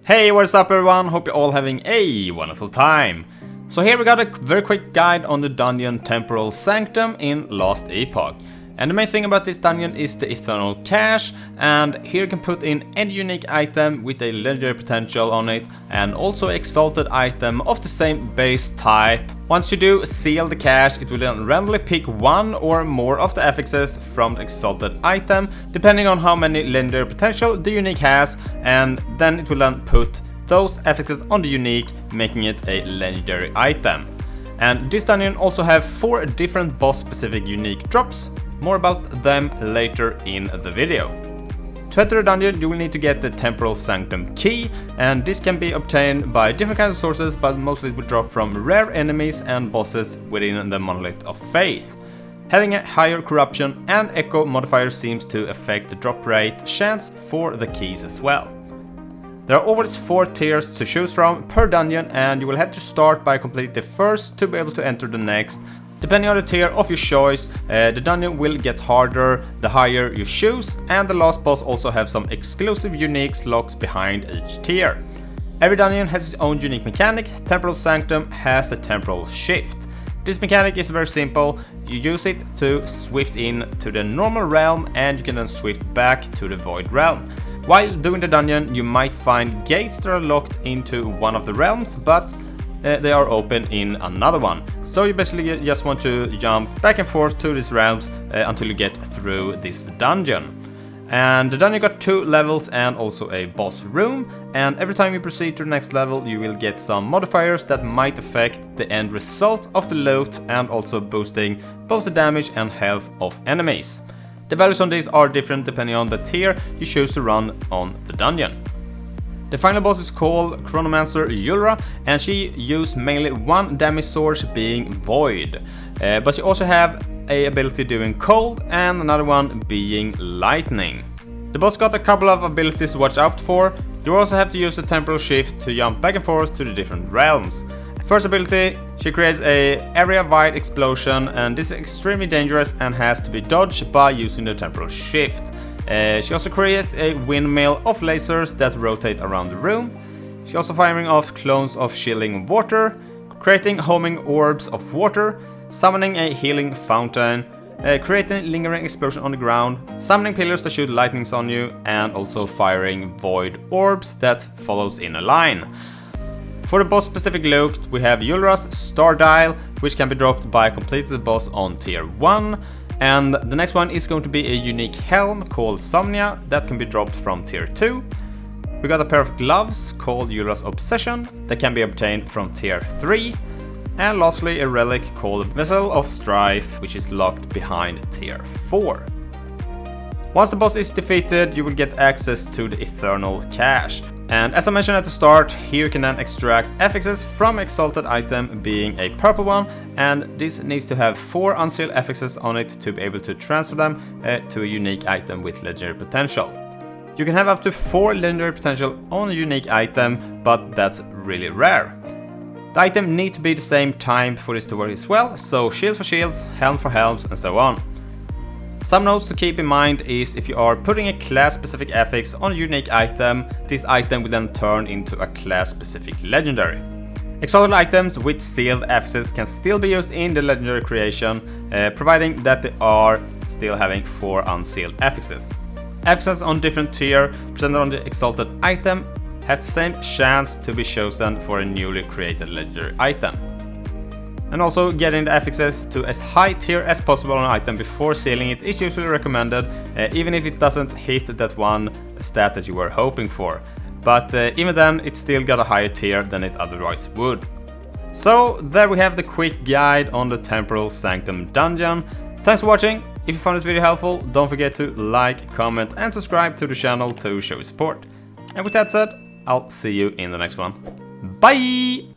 Hey, what's up everyone? Hope you're all having a wonderful time. So here we got a very quick guide on the dungeon Temporal Sanctum in Last Epoch. And the main thing about this dungeon is the Eternal Cashe, and here you can put in any unique item with a legendary potential on it, and also exalted item of the same base type. Once you do seal the cache, it will then randomly pick one or more of the affixes from the exalted item, depending on how many legendary potential the unique has, and then it will then put those affixes on the unique, making it a legendary item. And this dungeon also have 4 different boss specific unique drops. More about them later in the video. To enter the dungeon, you will need to get the Temporal Sanctum key, and this can be obtained by different kinds of sources, but mostly it will drop from rare enemies and bosses within the Monolith of Faith. Having a higher corruption and echo modifier seems to affect the drop rate chance for the keys as well. There are always 4 tiers to choose from per dungeon, and you will have to start by completing the first to be able to enter the next. Depending on the tier of your choice, the dungeon will get harder the higher you choose, and the last boss also have some exclusive unique locks behind each tier. Every dungeon has its own unique mechanic. Temporal Sanctum has a temporal shift. This mechanic is very simple. You use it to swift in to the normal realm, and you can then swift back to the void realm. While doing the dungeon, you might find gates that are locked into one of the realms, but they are open in another one. So you basically just want to jump back and forth to these realms until you get through this dungeon. And the dungeon got 2 levels and also a boss room, and every time you proceed to the next level you will get some modifiers that might affect the end result of the loot, and also boosting both the damage and health of enemies. The values on these are different depending on the tier you choose to run on the dungeon. The final boss is called Chronomancer Julra, and she used mainly 1 damage source being Void. But she also have a ability doing Cold and another one being Lightning. The boss got a couple of abilities to watch out for. You also have to use the Temporal Shift to jump back and forth to the different realms. First ability, she creates a area-wide explosion, and this is extremely dangerous and has to be dodged by using the Temporal Shift. She also creates a windmill of lasers that rotate around the room. She also firing off clones of chilling water, creating homing orbs of water, summoning a healing fountain, creating lingering explosion on the ground, summoning pillars that shoot lightnings on you, and also firing void orbs that follows in a line. For the boss specific loot, we have Julra's Star Dial, which can be dropped by completing the boss on tier 1. And the next one is going to be a unique helm called Somnia that can be dropped from tier 2. We got a pair of gloves called Julra's Obsession that can be obtained from tier 3. And lastly, a relic called Vessel of Strife, which is locked behind tier 4. Once the boss is defeated, you will get access to the Eternal Cashe. And as I mentioned at the start, here you can then extract affixes from exalted item being a purple one, and this needs to have 4 unsealed affixes on it to be able to transfer them to a unique item with legendary potential. You can have up to 4 legendary potential on a unique item, but that's really rare. The item needs to be the same time for this to work as well, so shields for shields, helm for helms, and so on. Some notes to keep in mind is if you are putting a class specific affix on a unique item, this item will then turn into a class specific legendary. Exalted items with sealed affixes can still be used in the legendary creation, providing that they are still having 4 unsealed affixes. Affixes on different tier presented on the exalted item has the same chance to be chosen for a newly created legendary item. And also getting the affixes to as high tier as possible on an item before sealing it is usually recommended, even if it doesn't hit that one stat that you were hoping for. But even then, it still got a higher tier than it otherwise would. So there we have the quick guide on the Temporal Sanctum Dungeon. Thanks for watching. If you found this video helpful, don't forget to like, comment and subscribe to the channel to show your support. And with that said, I'll see you in the next one. Bye!